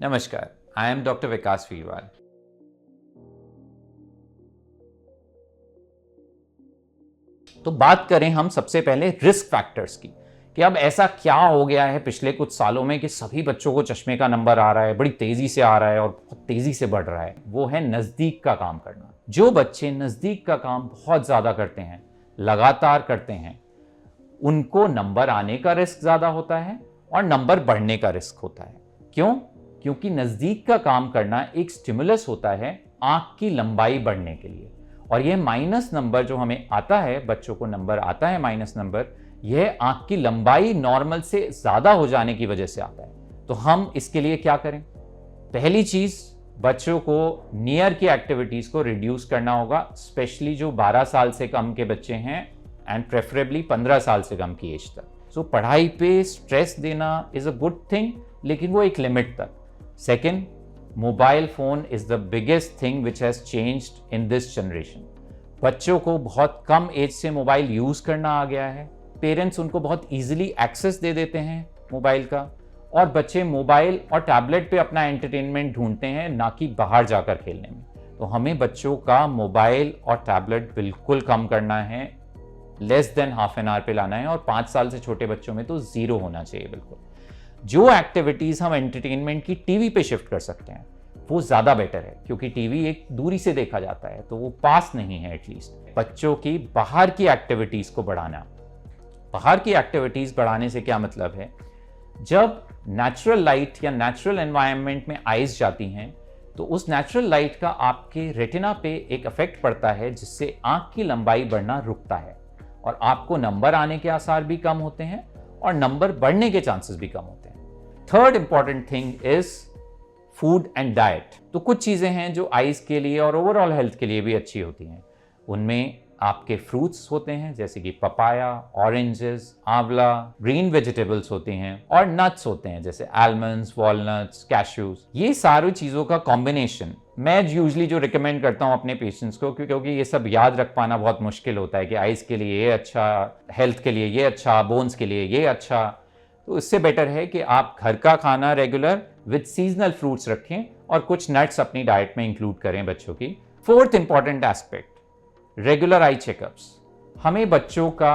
नमस्कार, I am doctor विकास वीरवाल। तो बात करें हम सबसे पहले रिस्क फैक्टर्स की कि अब ऐसा क्या हो गया है पिछले कुछ सालों में कि सभी बच्चों को चश्मे का नंबर आ रहा है, बड़ी तेजी से आ रहा है और बहुत तेजी से बढ़ रहा है। वो है नजदीक का काम करना। जो बच्चे नजदीक का काम बहुत ज्यादा करते हैं, लगातार करते हैं, उनको नंबर आने का रिस्क ज्यादा होता है और नंबर बढ़ने का रिस्क होता है। क्यों? क्योंकि नजदीक का काम करना एक स्टिमुलस होता है आंख की लंबाई बढ़ने के लिए, और यह माइनस नंबर जो हमें आता है, बच्चों को नंबर आता है माइनस नंबर, यह आंख की लंबाई नॉर्मल से ज्यादा हो जाने की वजह से आता है। तो हम इसके लिए क्या करें? पहली चीज, बच्चों को नियर की एक्टिविटीज को रिड्यूस करना होगा, स्पेशली जो 12 साल से कम के बच्चे हैं एंड प्रेफरेबली 15 साल से कम की एज तक। सो पढ़ाई पे स्ट्रेस देना इज अ गुड थिंग, लेकिन वो एक लिमिट तक। Second, mobile phone is the biggest thing which has changed in this generation. बच्चों को बहुत कम एज से मोबाइल यूज करना आ गया है। पेरेंट्स उनको बहुत इजीली एक्सेस दे देते हैं मोबाइल का, और बच्चे मोबाइल और टैबलेट पे अपना एंटरटेनमेंट ढूंढते हैं, ना कि बाहर जाकर खेलने में। तो हमें बच्चों का मोबाइल और टैबलेट बिल्कुल कम करना है, less than half an hour पे लाना है, और 5 साल से छोटे बच्चों में तो 0 होना चाहिए बिल्कुल। जो एक्टिविटीज हम एंटरटेनमेंट की टीवी पे शिफ्ट कर सकते हैं वो ज्यादा बेटर है, क्योंकि टीवी एक दूरी से देखा जाता है, तो वो पास नहीं है। एटलीस्ट बच्चों की बाहर की एक्टिविटीज को बढ़ाना। बाहर की एक्टिविटीज बढ़ाने से क्या मतलब है? जब नेचुरल लाइट या नेचुरल एनवायरनमेंट में आइज जाती हैं, तो उस नेचुरल लाइट का आपके रेटिना पे एक इफेक्ट पड़ता है, जिससे आंख की लंबाई बढ़ना रुकता है और आपको नंबर आने के आसार भी कम होते हैं और नंबर बढ़ने के चांसेस भी कम होते हैं। Third important thing is food and diet. तो कुछ चीजें हैं जो आईज के लिए और ओवरऑल हेल्थ के लिए भी अच्छी होती हैं। उनमें आपके फ्रूट्स होते हैं, जैसे कि पपाया, ऑरेंजेस, आंवला, ग्रीन वेजिटेबल्स होती हैं, और नट्स होते हैं जैसे आलमंड्स, वॉलनट्स, कैश्यूज। ये सारी चीजों का कॉम्बिनेशन मैं यूजली जो रिकमेंड करता हूं अपने पेशेंट्स को, क्योंकि ये सब याद रख पाना बहुत मुश्किल होता है कि आइज के लिए ये अच्छा, हेल्थ के लिए ये अच्छा, बोन्स के लिए ये अच्छा। तो इससे बेटर है कि आप घर का खाना रेगुलर विद सीजनल फ्रूट्स रखें और कुछ नट्स अपनी डाइट में इंक्लूड करें बच्चों की। फोर्थ इंपॉर्टेंट एस्पेक्ट, रेगुलर आई चेकअप्स। हमें बच्चों का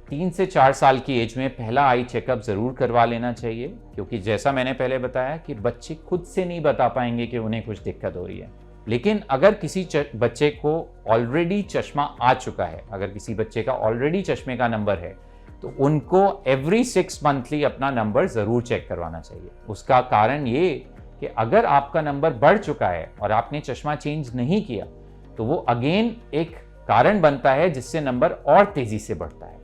3 से 4 साल की एज में पहला आई चेकअप जरूर करवा लेना चाहिए, क्योंकि जैसा मैंने पहले बताया कि बच्चे खुद से नहीं बता पाएंगे कि उन्हें कुछ दिक्कत हो रही है। लेकिन अगर किसी बच्चे को ऑलरेडी चश्मा आ चुका है, अगर किसी बच्चे का ऑलरेडी चश्मे का नंबर है, तो उनको एवरी 6 मंथली अपना नंबर जरूर चेक करवाना चाहिए। उसका कारण ये कि अगर आपका नंबर बढ़ चुका है और आपने चश्मा चेंज नहीं किया, तो वो अगेन एक कारण बनता है जिससे नंबर और तेजी से बढ़ता है।